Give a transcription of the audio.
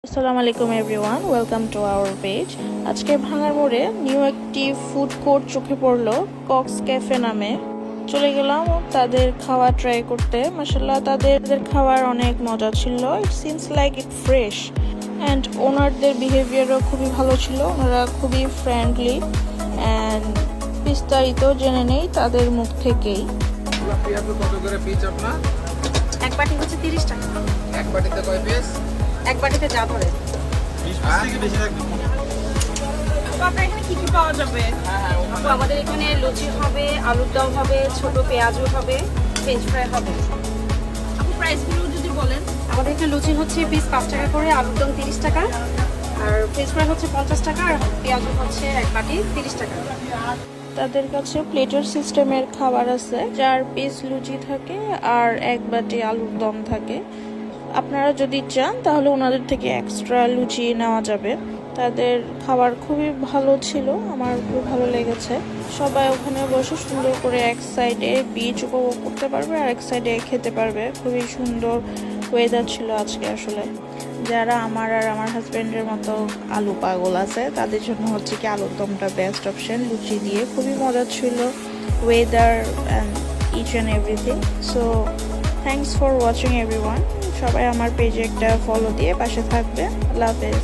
আসসালামু আলাইকুম everyone, welcome to our page. আজকে ভাঙার মোড়ে নিউ একটি ফুড কোর্ট চোখে পড়লো, কক্স ক্যাফে নামে। চলে গেলাম তাদের খাওয়া ট্রাই করতে। মাশাআল্লাহ, তাদের খাওয়ার অনেক মজা ছিল। It seems like it fresh and ওনারদের বিহেভিয়ারও খুবই ভালো ছিল। ওনারা খুবই ফ্রেন্ডলি অ্যান্ড বিস্তারিত জেনে নেই তাদের মুখ থেকেই। কত করে পিস আপনার? এক বাটি হচ্ছে 30 টাকা। এক বাটিতে কয় পিস? এক বাটিতে যা ধরে। 20 পিস থেকে বেশি রাখবেন। তো আপনার এখানে কি কি পাওয়া যাবে? তো আমাদের এখানে লুচি হবে, আলুর দম হবে, ছোট পেঁয়াজু হবে, ফ্রেঞ্চ ফ্রাই হবে। আপনি প্রাইসগুলো যদি বলেন। আমাদের এখানে লুচি হচ্ছে পিস 5 টাকা করে, আলুর দম 30 টাকা, আর ফ্রেঞ্চ ফ্রাই হচ্ছে 50 টাকা, আর পেঁয়াজু হচ্ছে এক বাটি 30 টাকা। তাদের কাছে প্লেটার সিস্টেমের খাবার আছে, 4 পিস লুচি থাকে আর এক বাটি আলুর দম থাকে। আপনারা যদি চান তাহলে ওনাদের থেকে এক্সট্রা লুচি নেওয়া যাবে। তাদের খাবার খুবই ভালো ছিল, আমার খুব ভালো লেগেছে। সবাই ওখানে বসে সুন্দর করে এক সাইডে বিচ উপভোগ করতে পারবে আর এক সাইডে খেতে পারবে। খুবই সুন্দর ওয়েদার ছিল আজকে। আসলে যারা আমার আর আমার হাজব্যান্ডের মতো আলু পাগল আছে তাদের জন্য হচ্ছে কি আলুর দমটা বেস্ট অপশন। লুচি দিয়ে খুবই মজা ছিল, weather and each and everything. So thanks for watching everyone. সবাই আমার পেজে একটা ফলো দিয়ে পাশে থাকবে। আল্লাহ হাফেজ।